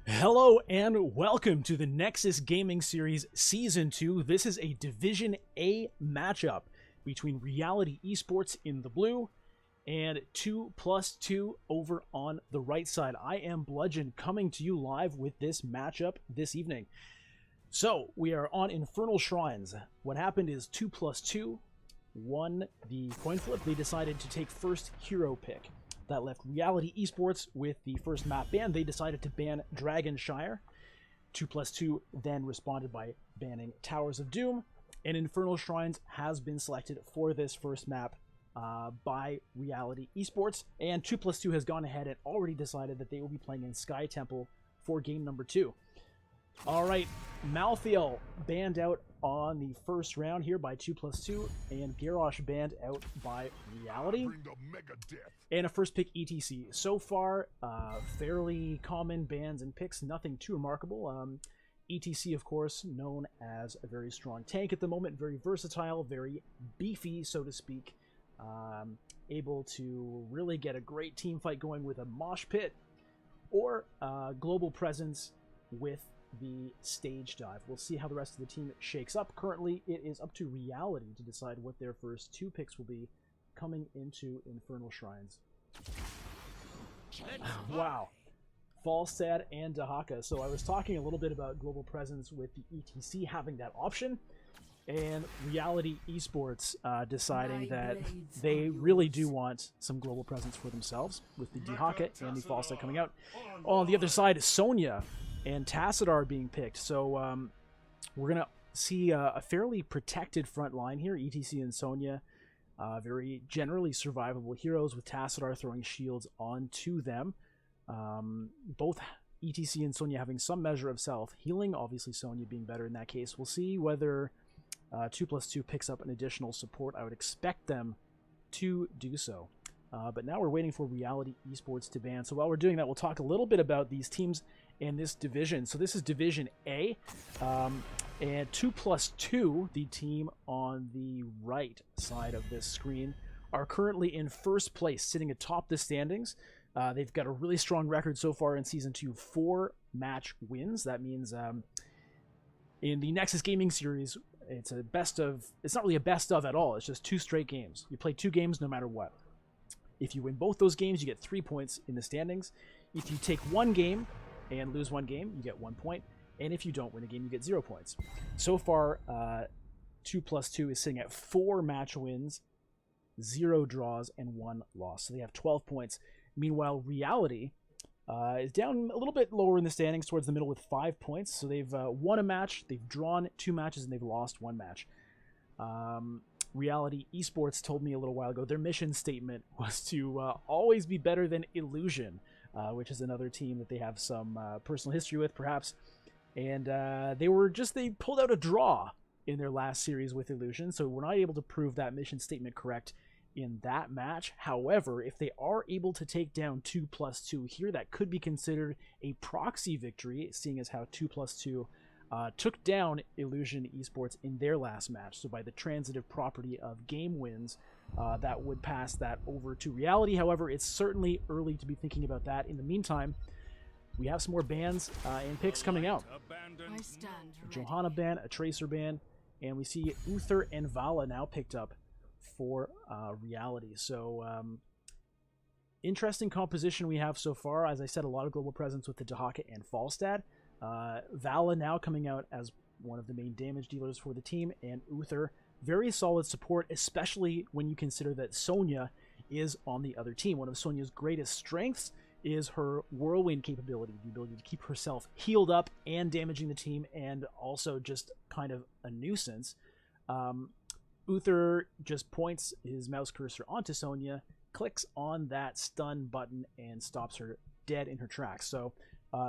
Hello and welcome to the Nexus Gaming Series Season 2. This is a Division A matchup between Reality Esports in the blue and 2+2 over on the right side. I am Bludgeon coming to you live with this matchup this evening. So, we are on Infernal Shrines. What happened is 2+2 won the coin flip. They decided to take first hero pick. That left Reality Esports with the first map ban. They decided to ban Dragonshire. 2+2 then responded by banning Towers of Doom. And Infernal Shrines has been selected for this first map by Reality Esports. And 2+2 has gone ahead and already decided that they will be playing in Sky Temple for game number 2. Alright, Malthael banned out on the first round here by 2+2, and Garrosh banned out by Reality. And a first pick ETC. So far, fairly common bans and picks, nothing too remarkable. ETC, of course, known as a very strong tank at the moment, very versatile, very beefy, so to speak. Able to really get a great team fight going with a mosh pit or global presence with the stage dive. We'll see how the rest of the team shakes up. Currently, it is up to Reality to decide what their first two picks will be coming into Infernal Shrines. Wow. Falstad and Dahaka. So I was talking a little bit about global presence with the ETC having that option, and Reality Esports deciding that they really do want some global presence for themselves with the Dahaka and the Falstad coming out. On the other side, Sonya and Tassadar being picked. So we're going to see a fairly protected front line here. ETC and Sonya, very generally survivable heroes with Tassadar throwing shields onto them. Both ETC and Sonya having some measure of self-healing. Obviously Sonya being better in that case. We'll see whether 2+2 picks up an additional support. I would expect them to do so. But now we're waiting for Reality Esports to ban. So while we're doing that, we'll talk a little bit about these teams in this division. So this is Division A, and 2+2, the team on the right side of this screen, are currently in first place, sitting atop the standings. They've got a really strong record so far in Season 2, 4 match wins. That means in the Nexus Gaming Series, it's a best of. It's not really a best of at all. It's just 2 straight games. You play 2 games no matter what. If you win both those games, you get 3 points in the standings. If you take 1 game and lose 1 game, you get 1 point. And if you don't win a game, you get 0 points. So far, 2+2 is sitting at 4 match wins, 0 draws, and 1 loss. So they have 12 points. Meanwhile, Reality is down a little bit lower in the standings towards the middle with 5 points. So they've won a match, they've drawn 2 matches, and they've lost 1 match. Reality Esports told me a little while ago their mission statement was to always be better than Illusion, which is another team that they have some personal history with, perhaps. And they pulled out a draw in their last series with Illusion, so we're not able to prove that mission statement correct in that match. However, if they are able to take down 2+2 here, that could be considered a proxy victory, seeing as how 2+2 took down Illusion Esports in their last match. So by the transitive property of game wins, that would pass that over to Reality. However, it's certainly early to be thinking about that. In the meantime, we have some more bans and picks coming out. Johanna ban, a Tracer ban, and we see Uther and Vala now picked up for Reality. So interesting composition we have so far. As I said, a lot of global presence with the Dahaka and Falstad. Vala now coming out as one of the main damage dealers for the team, and Uther, very solid support, especially when you consider that Sonya is on the other team. One of Sonya's greatest strengths is her whirlwind capability, the ability to keep herself healed up and damaging the team, and also just kind of a nuisance. Uther just points his mouse cursor onto Sonya, clicks on that stun button, and stops her dead in her tracks. So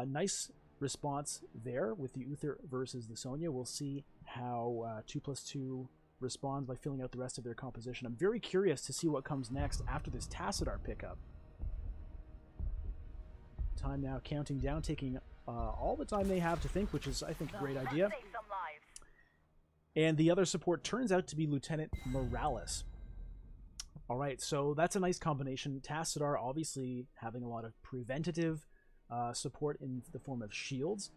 nice response there with the Uther versus the Sonya. We'll see how 2+2 responds by filling out the rest of their composition. I'm very curious to see what comes next after this Tassadar pickup. Time now counting down, taking all the time they have to think, which is, I think, a great idea. And the other support turns out to be Lieutenant Morales. All right, so that's a nice combination. Tassadar obviously having a lot of preventative support in the form of shields.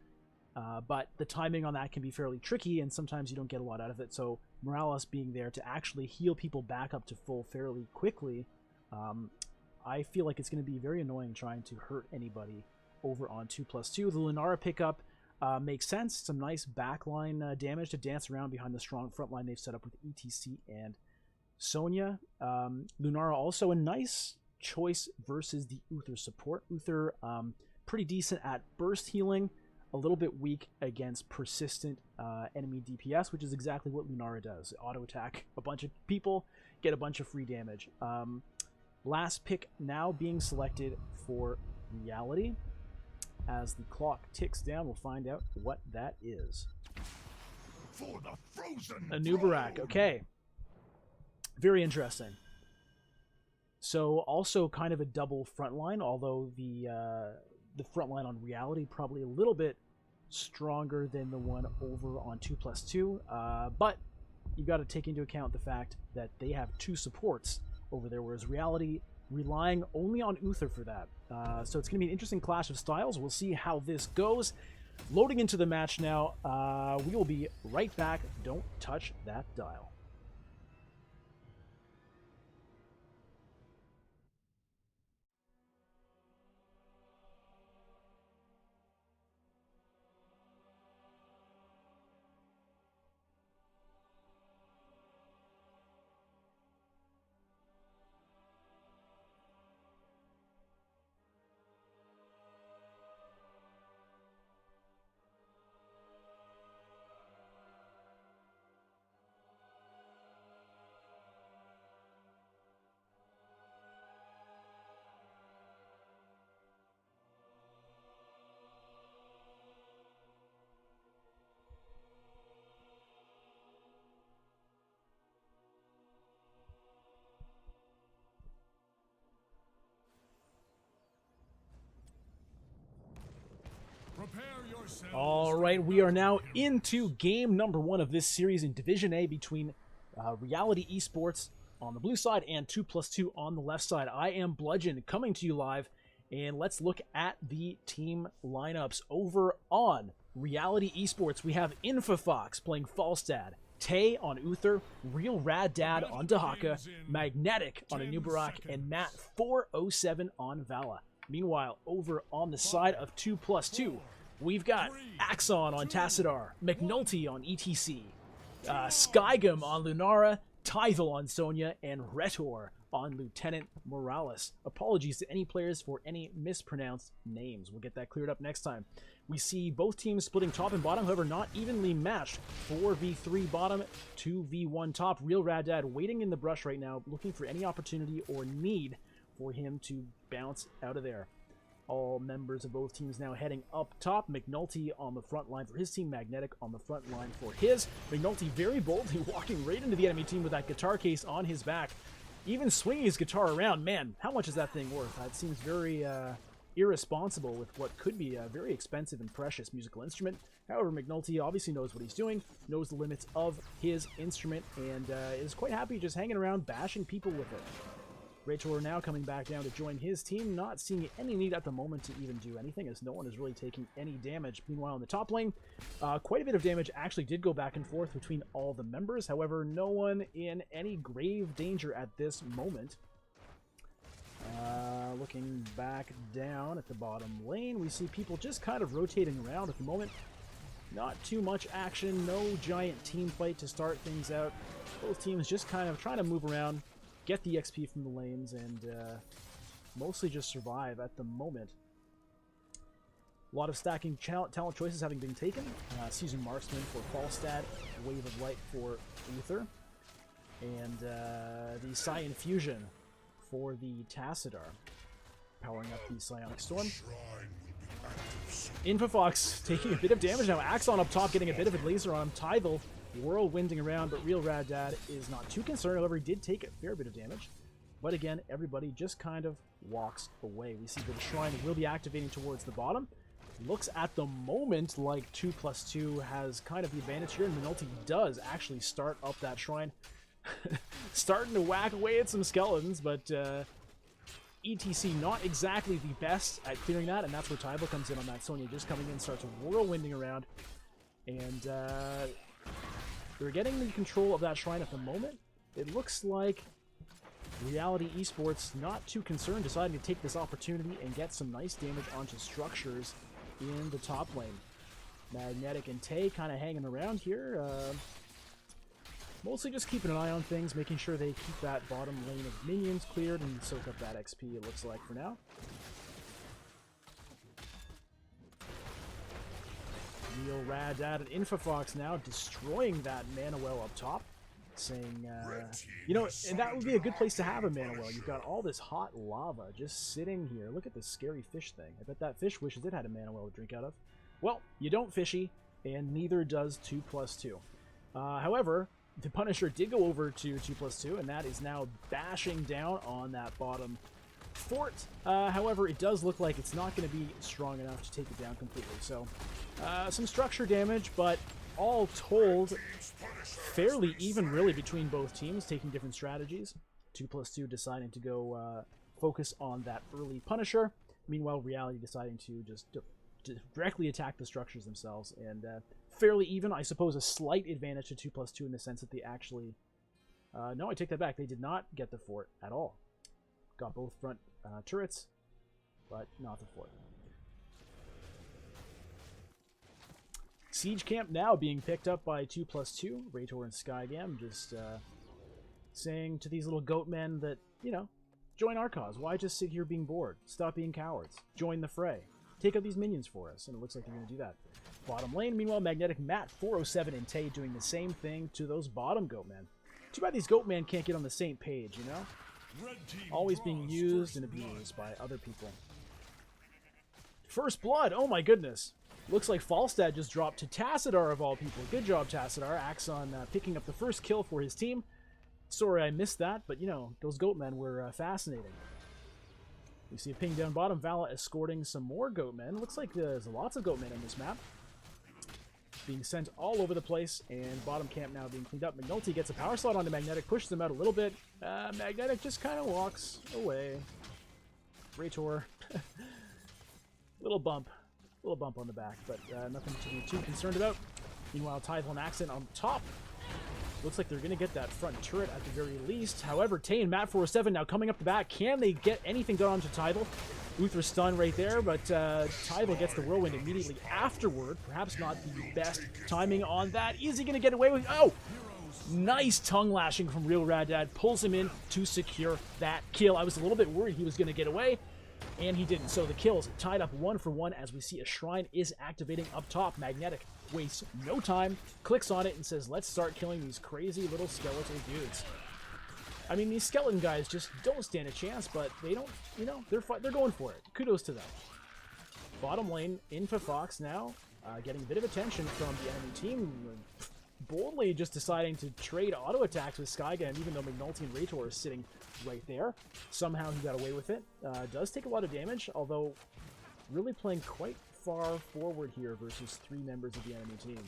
But the timing on that can be fairly tricky, and sometimes you don't get a lot out of it. So Morales being there to actually heal people back up to full fairly quickly, I feel like it's going to be very annoying trying to hurt anybody over on 2+2. The Lunara pickup makes sense. Some nice backline damage to dance around behind the strong front line they've set up with ETC and Sonya. Lunara also a nice choice versus the Uther support. Uther pretty decent at burst healing, a little bit weak against persistent enemy DPS, which is exactly what Lunara does. Auto attack a bunch of people, get a bunch of free damage. Last pick now being selected for Reality. As the clock ticks down, we'll find out what that is. For the frozen Anubarak, okay. Very interesting. So also kind of a double frontline, although the front line on Reality probably a little bit stronger than the one over on 2+2, but you got to take into account the fact that they have two supports over there, whereas Reality relying only on Uther for that. So it's going to be an interesting clash of styles. We'll see how this goes. Loading into the match now. We will be right back. Don't touch that dial. All right, we are now into game number 1 of this series in Division A between Reality Esports on the blue side and 2+2 on the left side. I am Bludgeon coming to you live, and let's look at the team lineups. Over on Reality Esports, we have Infofox playing Falstad, Tay on Uther, Real Rad Dad on Dahaka, Magnetic on Anubarak, and Matt 407 on Vala. Meanwhile, over on the side of 2+2, we've got Axon on Tassadar, McNulty on ETC, Skygum on Lunara, Tythel on Sonya, and Retor on Lieutenant Morales. Apologies to any players for any mispronounced names. We'll get that cleared up next time. We see both teams splitting top and bottom, however not evenly matched. 4v3 bottom, 2v1 top. Real Rad Dad waiting in the brush right now, looking for any opportunity or need for him to bounce out of there. All members of both teams now heading up top. McNulty on the front line for his team, Magnetic on the front line for his. McNulty very boldly walking right into the enemy team with that guitar case on his back, even swinging his guitar around. Man, how much is that thing worth? It seems very irresponsible with what could be a very expensive and precious musical instrument. However, McNulty obviously knows what he's doing, knows the limits of his instrument, and is quite happy just hanging around, bashing people with it. Rachel now coming back down to join his team, not seeing any need at the moment to even do anything, as no one is really taking any damage. Meanwhile, in the top lane, quite a bit of damage actually did go back and forth between all the members. However, no one in any grave danger at this moment. Looking back down at the bottom lane, we see people just kind of rotating around at the moment. Not too much action, no giant team fight to start things out. Both teams just kind of trying to move around, get the XP from the lanes, and mostly just survive at the moment. A lot of stacking talent choices having been taken. Seasoned Marksman for Falstad, Wave of Light for Uther, and the Psi Infusion for the Tassadar, powering up the Psionic Storm. Infofox taking a bit of damage now. Axon up top getting a bit of a laser on him. Tythel whirlwinding around, but Real Rad Dad is not too concerned. However, he did take a fair bit of damage. But again, everybody just kind of walks away. We see that the Shrine will be activating towards the bottom. Looks at the moment like 2+2 has kind of the advantage here, and McNulty does actually start up that Shrine. Starting to whack away at some skeletons, but ETC not exactly the best at clearing that, and that's where Tybal comes in on that. Sonya just coming in, starts whirlwinding around, and they're getting the control of that shrine at the moment. It looks like Reality Esports not too concerned, deciding to take this opportunity and get some nice damage onto structures in the top lane. Magnetic and Tay kind of hanging around here. Mostly just keeping an eye on things, making sure they keep that bottom lane of minions cleared and soak up that XP, it looks like, for now. Real Rad-Dad and Infofox now destroying that mana well up top. Saying, you know, and that would be a good place to have a mana well. You've got all this hot lava just sitting here. Look at this scary fish thing. I bet that fish wishes it had a mana well to drink out of. Well, you don't, fishy, and neither does 2+2. However, the Punisher did go over to 2+2, and that is now bashing down on that bottom fort. However, it does look like it's not going to be strong enough to take it down completely. So, some structure damage, but all told, fairly even really between both teams, taking different strategies. 2+2 deciding to go focus on that early Punisher. Meanwhile, Reality deciding to just directly attack the structures themselves. And fairly even, I suppose a slight advantage to 2+2 in the sense that they actually... no, I take that back. They did not get the fort at all. Got both front turrets, but not the fort. Siege Camp now being picked up by 2+2. Raytor and Skygam just saying to these little goat men that, you know, join our cause. Why just sit here being bored? Stop being cowards. Join the fray. Take out these minions for us. And it looks like they're going to do that. Bottom lane, meanwhile, Magnetic, Matt, 407, and Tay doing the same thing to those bottom goat men. Too bad these goat men can't get on the same page, you know? Always being used and abused by other people. First blood! Oh my goodness! Looks like Falstad just dropped to Tassadar of all people. Good job, Tassadar. Axon picking up the first kill for his team. Sorry I missed that, but you know, those goatmen were fascinating. We see a ping down bottom. Vala escorting some more goatmen. Looks like there's lots of goatmen on this map. Being sent all over the place, and bottom camp now being cleaned up. McNulty gets a power slot onto Magnetic, pushes him out a little bit. Magnetic just kind of walks away. Raytor. Little bump on the back, but nothing to be too concerned about. Meanwhile, Tybal and Accent on top. Looks like they're going to get that front turret at the very least. However, Tay and Matt 407 now coming up the back. Can they get anything done onto Tybal? Uther stun right there, but Tybal gets the whirlwind immediately afterward. Perhaps not the best timing on that. Is he going to get away with... Oh! Nice tongue lashing from Real Rad-Dad. Pulls him in to secure that kill. I was a little bit worried he was going to get away, and he didn't. So the kills tied up 1 for 1 as we see a shrine is activating up top. Magnetic wastes no time, clicks on it, and says, let's start killing these crazy little skeletal dudes. I mean, these skeleton guys just don't stand a chance, but they don't, you know, they're going for it. Kudos to them. Bottom lane, Infofox now getting a bit of attention from the enemy team. Boldly just deciding to trade auto attacks with Skygam, even though McNulty and Raytor are sitting right there. Somehow he got away with it. Does take a lot of damage, although really playing quite far forward here versus 3 members of the enemy team.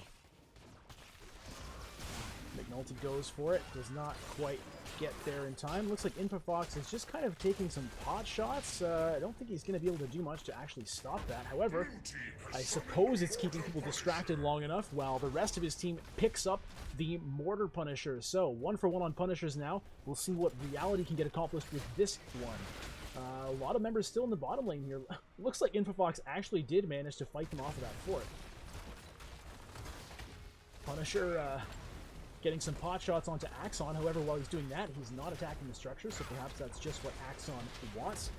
McNulty goes for it, does not quite get there in time. Looks like Infofox is just kind of taking some pot shots. I don't think he's going to be able to do much to actually stop that. However, I suppose it's keeping people distracted long enough while the rest of his team picks up the Mortar Punishers. So 1 for 1 on Punishers now. We'll see what Reality can get accomplished with this one. A lot of members still in the bottom lane here. Looks like Infofox actually did manage to fight them off of that fort. Punisher getting some pot shots onto Axon. However, while he's doing that, he's not attacking the structure, so perhaps that's just what Axon wants.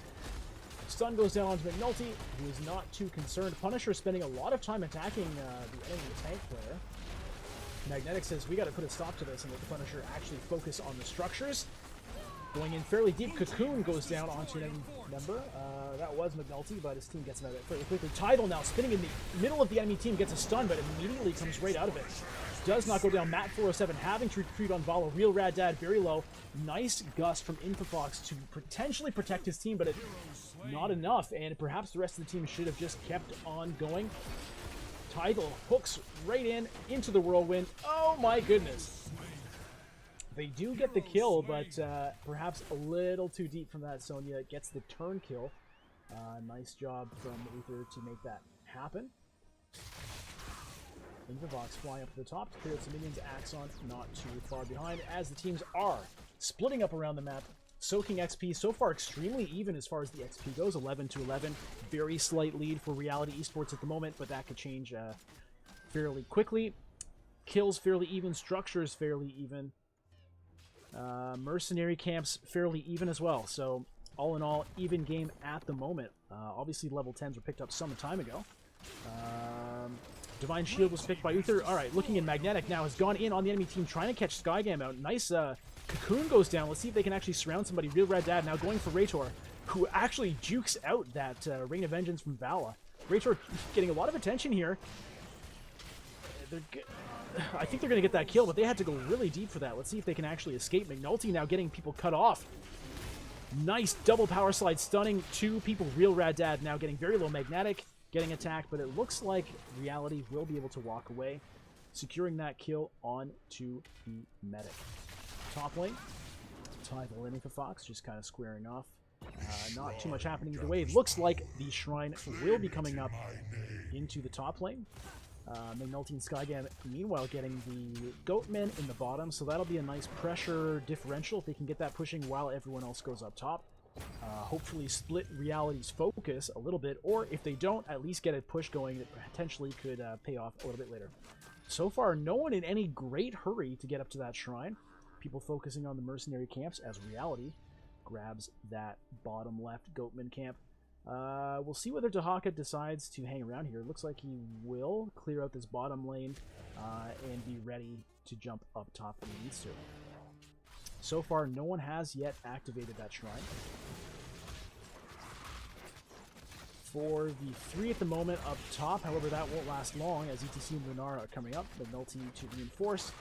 Stun goes down onto McNulty, who is not too concerned. Punisher spending a lot of time attacking the enemy tank player. Magnetic says, we got to put a stop to this and let the Punisher actually focus on the structures. Going in fairly deep, Cocoon goes down onto an enemy member. That was McNulty, but his team gets him out of it fairly quickly. Tidal now spinning in the middle of the enemy team, gets a stun, but immediately comes right out of it. Does not go down. Matt 407 having to retreat on Vala. Real Rad-Dad very low. Nice gust from Infofox to potentially protect his team, but it's not enough, and perhaps the rest of the team should have just kept on going. Tidal hooks right in into the whirlwind. Oh my goodness. They do get the kill, but perhaps a little too deep from that. Sonya gets the turn kill. Nice job from Uther to make that happen. Invervox flying up to the top to clear out some minions. Axon not too far behind as the teams are splitting up around the map, soaking XP. So far extremely even as far as the XP goes, 11 to 11. Very slight lead for Reality Esports at the moment, but that could change fairly quickly. Kills fairly even, structures fairly even. Mercenary camps fairly even as well. So all in all, even game at the moment. Obviously level 10s were picked up some time ago. Divine Shield was picked by Uther. Alright, looking in Magnetic now has gone in on the enemy team trying to catch Skygam out. Nice Cocoon goes down. Let's see if they can actually surround somebody. Real Red Dad now going for Raytor, who actually jukes out that Rain of Vengeance from Vala. Raytor getting a lot of attention here. I think they're going to get that kill, but they had to go really deep for that. Let's see if they can actually escape. McNulty now getting people cut off. Nice double power slide stunning two people. Real Rad Dad now getting very low. Magnetic getting attacked, but it looks like Reality will be able to walk away, securing that kill onto the medic. Top lane, Tyval and Fox just kind of squaring off. Not too much happening either way. It looks like the Shrine will be coming up into the top lane. McNulty and Skygam, meanwhile, getting the Goatmen in the bottom, so that'll be a nice pressure differential if they can get that pushing while everyone else goes up top. Hopefully split Reality's focus a little bit, or if they don't, at least get a push going that potentially could pay off a little bit later. So far, no one in any great hurry to get up to that Shrine. People focusing on the mercenary camps as Reality grabs that bottom left Goatman camp. We'll see whether Dahaka decides to hang around here. It looks like he will clear out this bottom lane and be ready to jump up top when he needs to. So far, no one has yet activated that Shrine. For the 3 at the moment up top, however, that won't last long as ETC and Lunara are coming up. McNulty to reinforce.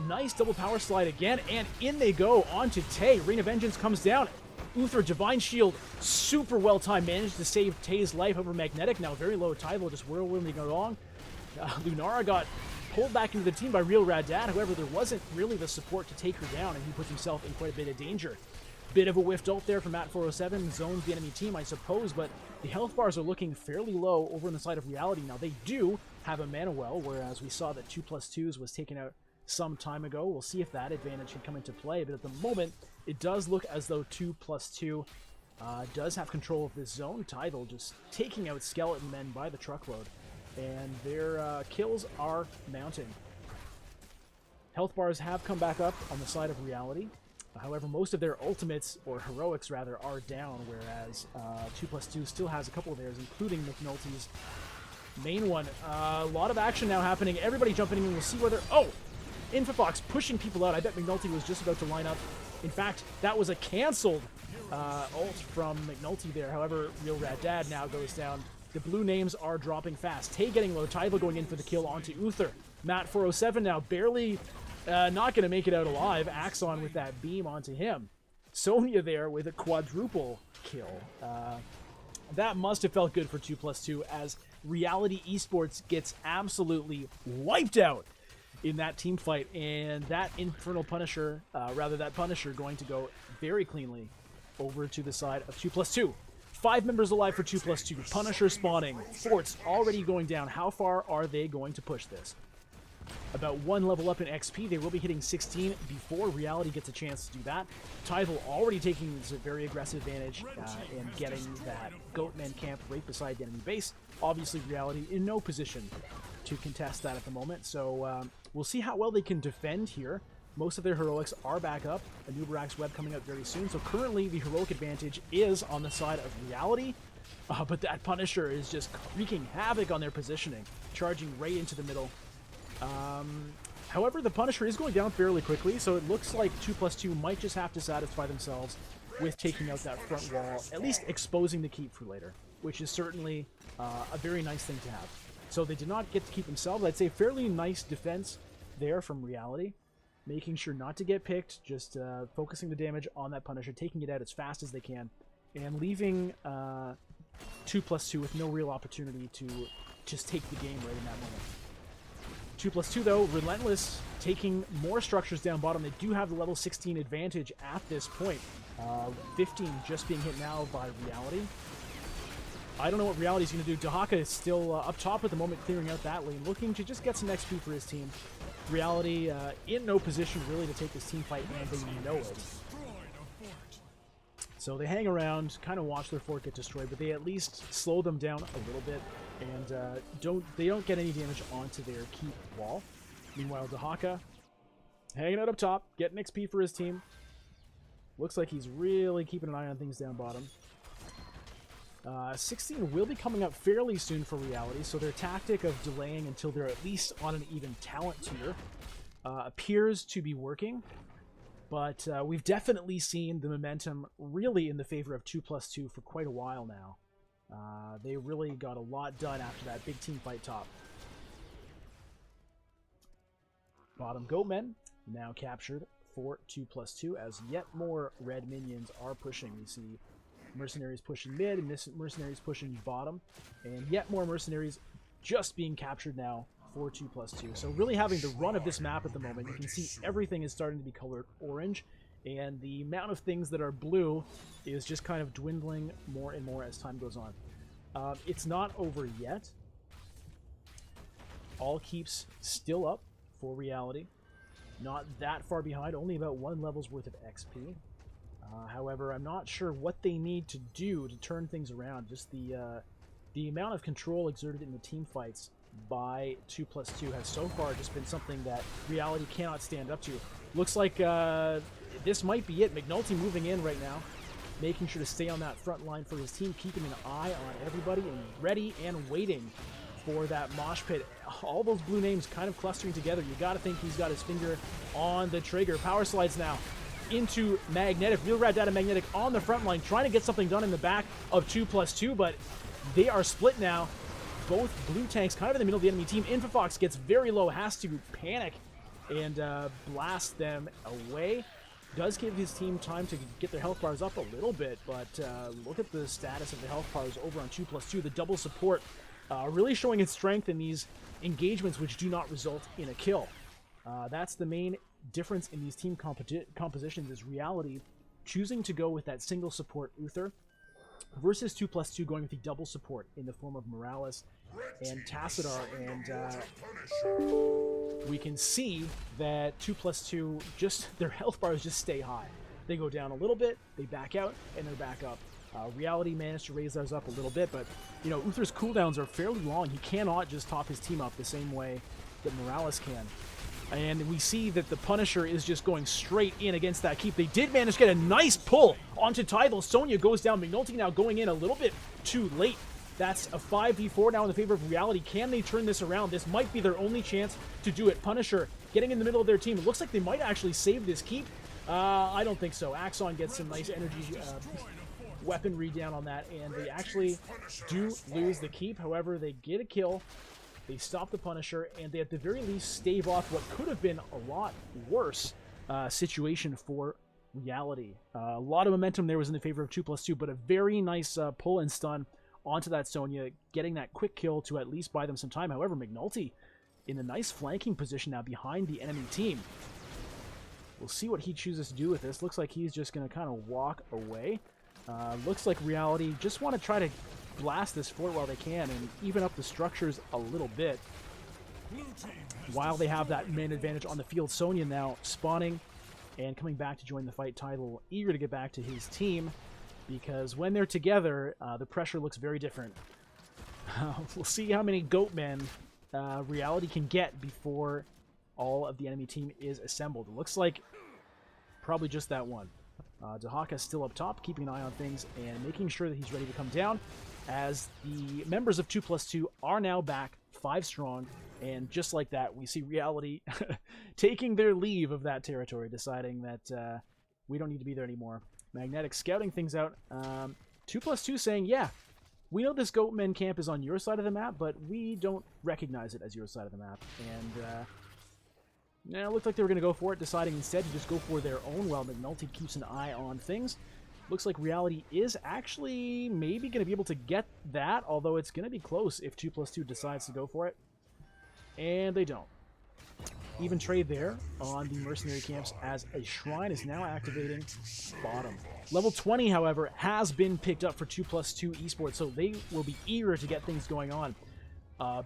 Nice double power slide again, and in they go onto Tay. Rain of Vengeance comes down. Uther, Divine Shield, super well timed, managed to save Tay's life over Magnetic. Now very low, Tyval just whirlwinding along. Lunara got pulled back into the team by Real Rad Dad. However, there wasn't really the support to take her down, and he puts himself in quite a bit of danger. Bit of a whiffed ult there from Matt407, zones the enemy team, I suppose, but the health bars are looking fairly low over on the side of Reality. Now, they do have a mana well, whereas we saw that 2+2s was taken out some time ago. We'll see if that advantage can come into play, but at the moment, it does look as though 2+2 does have control of this zone. Tyval just taking out skeleton men by the truckload, and their kills are mounting. Health bars have come back up on the side of Reality. However, most of their ultimates, or heroics rather, are down, whereas 2+2 still has a couple of theirs, including McNulty's main one. A lot of action now happening. Everybody jumping in. We'll see whether... Oh! Infofox pushing people out. I bet McNulty was just about to line up. In fact, that was a canceled ult from McNulty there. However, Real Rad Dad now goes down. The blue names are dropping fast. Tay getting low. Tyval going in for the kill onto Uther. Matt407 now barely not going to make it out alive. Axon with that beam onto him. Sonya there with a quadruple kill. That must have felt good for 2+2 as Reality Esports gets absolutely wiped out in that team fight, and that Infernal Punisher, that Punisher going to go very cleanly over to the side of 2+2. 5 members alive for 2+2. Punisher spawning. Forts already going down. How far are they going to push this? About 1 level up in XP. They will be hitting 16 before Reality gets a chance to do that. Tyval already taking this very aggressive advantage and getting that Goatman camp right beside the enemy base. Obviously, Reality in no position to contest that at the moment, so we'll see how well they can defend here. Most of their heroics are back up. A new Barack's Web coming out very soon, so currently the heroic advantage is on the side of Reality, but that Punisher is just wreaking havoc on their positioning, charging right into the middle. However, the Punisher is going down fairly quickly, so it looks like 2+2 might just have to satisfy themselves with taking out that front wall, at least exposing the keep for later, which is certainly a very nice thing to have. So they did not get to keep themselves. I'd say fairly nice defense there from Reality, making sure not to get picked, just focusing the damage on that Punisher, taking it out as fast as they can, and leaving 2+2 with no real opportunity to just take the game right in that moment. 2+2 though, relentless, taking more structures down bottom. They do have the level 16 advantage at this point. 15 just being hit now by Reality. I don't know what Reality's going to do. Dahaka is still up top at the moment, clearing out that lane, looking to just get some XP for his team. Reality in no position really to take this team fight, and they know it. So they hang around, kind of watch their fort get destroyed, but they at least slow them down a little bit, and they don't get any damage onto their keep wall. Meanwhile, Dahaka hanging out up top, getting XP for his team. Looks like he's really keeping an eye on things down bottom. 16 will be coming up fairly soon for Reality, so their tactic of delaying until they're at least on an even talent tier appears to be working. But we've definitely seen the momentum really in the favor of 2+2 for quite a while now. They really got a lot done after that big team fight top. Bottom Goatmen now captured for 2+2 as yet more red minions are pushing. We see mercenaries pushing mid and mercenaries pushing bottom, and yet more mercenaries just being captured now for 2+2. So really having the run of this map at the moment. You can see everything is starting to be colored orange, and the amount of things that are blue is just kind of dwindling more and more as time goes on. It's not over yet. All keeps still up for Reality. Not that far behind, only about 1 level's worth of XP. However, I'm not sure what they need to do to turn things around. Just the amount of control exerted in the team fights by 2+2 has so far just been something that Reality cannot stand up to. Looks like this might be it. McNulty moving in right now, making sure to stay on that front line for his team, keeping an eye on everybody and ready and waiting for that mosh pit. All those blue names kind of clustering together. You got to think he's got his finger on the trigger. Power slides now into Magnetic. Real Rad Data Magnetic on the front line, trying to get something done in the back of 2+2, but they are split now. Both blue tanks kind of in the middle of the enemy team. Infofox gets very low, has to panic and blast them away. Does give his team time to get their health bars up a little bit, but look at the status of the health bars over on 2+2. The double support really showing its strength in these engagements which do not result in a kill. That's the main difference in these team compositions, is Reality choosing to go with that single support Uther versus 2+2 going with the double support in the form of Morales and Tassadar. And we can see that 2+2, just their health bars just stay high. They go down a little bit, they back out, and they're back up. Reality managed to raise theirs up a little bit, but you know, Uther's cooldowns are fairly long. He cannot just top his team up the same way that Morales can. And we see that the Punisher is just going straight in against that keep. They did manage to get a nice pull onto Tidal. Sonya goes down. McNulty now going in a little bit too late. That's a 5v4 now in the favor of Reality. Can they turn this around? This might be their only chance to do it. Punisher getting in the middle of their team. It looks like they might actually save this keep. I don't think so. Axon gets some nice energy weaponry down on that, and they actually do lose the keep. However, they get a kill. They stop the Punisher, and they at the very least stave off what could have been a lot worse situation for Reality. A lot of momentum there was in the favor of 2+2, but a very nice pull and stun onto that Sonya, getting that quick kill to at least buy them some time. However, McNulty in a nice flanking position now behind the enemy team. We'll see what he chooses to do with this. Looks like he's just going to kind of walk away. Looks like Reality just want to try to blast this fort while they can and even up the structures a little bit while they have that man advantage on the field. Sonya now spawning and coming back to join the fight. Tidal eager to get back to his team, because when they're together, the pressure looks very different. We'll see how many Goatmen Reality can get before all of the enemy team is assembled. It looks like probably just that one. Dahaka still up top, keeping an eye on things and making sure that he's ready to come down, as the members of 2+2 are now back 5 strong, and just like that, we see Reality taking their leave of that territory, deciding that we don't need to be there anymore. Magnetic scouting things out. 2+2 saying, yeah, we know this Goatmen camp is on your side of the map, but we don't recognize it as your side of the map. And it looked like they were going to go for it, deciding instead to just go for their own while McNulty keeps an eye on things. Looks like Reality is actually maybe going to be able to get that, although it's going to be close if 2+2 decides to go for it. And they don't. Even trade there on the mercenary camps as a shrine is now activating bottom. Level 20, however, has been picked up for 2+2 esports, so they will be eager to get things going on.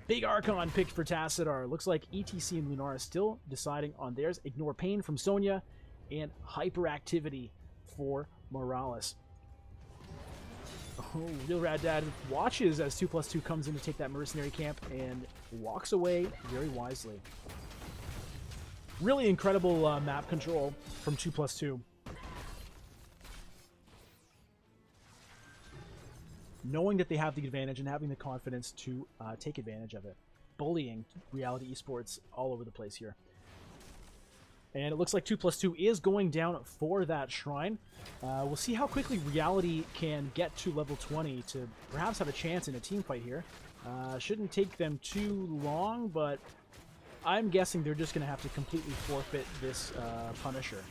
Big Archon picked for Tassadar. Looks like ETC and Lunara still deciding on theirs. Ignore Pain from Sonya, and Hyperactivity for Morales. Oh, Real Rad Dad watches as 2+2 comes in to take that mercenary camp and walks away very wisely. Really incredible map control from 2+2. Knowing that they have the advantage and having the confidence to take advantage of it. Bullying Reality Esports all over the place here. And it looks like 2+2 is going down for that shrine. We'll see how quickly Reality can get to level 20 to perhaps have a chance in a team fight here. Shouldn't take them too long, but I'm guessing they're just going to have to completely forfeit this Punisher.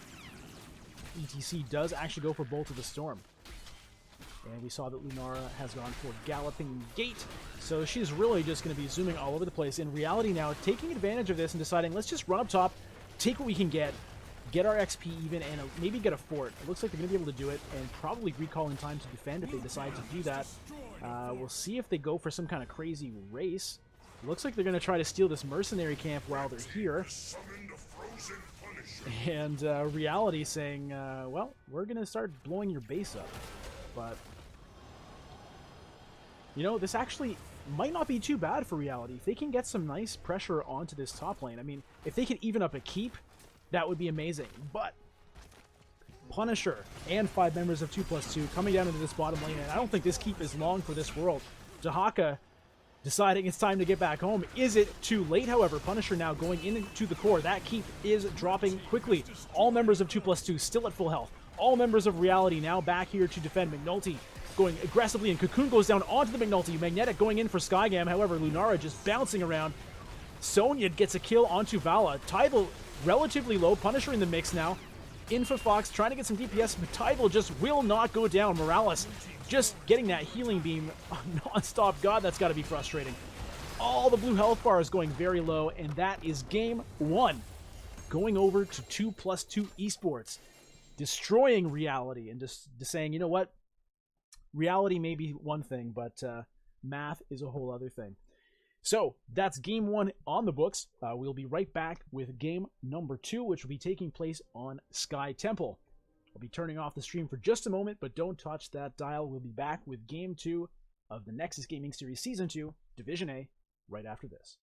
ETC does actually go for Bolt of the Storm. And we saw that Lunara has gone for Galloping Gate. So she's really just going to be zooming all over the place. In Reality now, taking advantage of this and deciding, let's just run up top, take what we can get our XP even, and maybe get a fort. It looks like they're going to be able to do it, and probably recall in time to defend if they decide to do that. We'll see if they go for some kind of crazy race. Looks like they're going to try to steal this mercenary camp while they're here. And Reality saying, well, we're going to start blowing your base up. But, you know, this actually might not be too bad for Reality. If they can get some nice pressure onto this top lane, I mean, if they can even up a keep, that would be amazing. But Punisher and 5 members of 2+2 coming down into this bottom lane, and I don't think this keep is long for this world. Dahaka deciding it's time to get back home. Is it too late, however? Punisher now going into the core. That keep is dropping quickly. All members of 2+2 still at full health. All members of Reality now back here to defend. McNulty going aggressively, and Cocoon goes down onto the McNulty. Magnetic going in for Skygam, however, Lunara just bouncing around. Sonya gets a kill onto Vala. Tybal relatively low. Punisher in the mix now. Infofox trying to get some DPS, but Tybal just will not go down. Morales just getting that healing beam non-stop. God, that's got to be frustrating. All the blue health bars going very low, and that is game 1. Going over to 2+2 esports. Destroying Reality and just saying, you know what? Reality may be one thing, but math is a whole other thing. So that's game 1 on the books. We'll be right back with game number 2, which will be taking place on Sky Temple. I'll be turning off the stream for just a moment, but don't touch that dial. We'll be back with game 2 of the Nexus Gaming Series Season 2, Division A, right after this.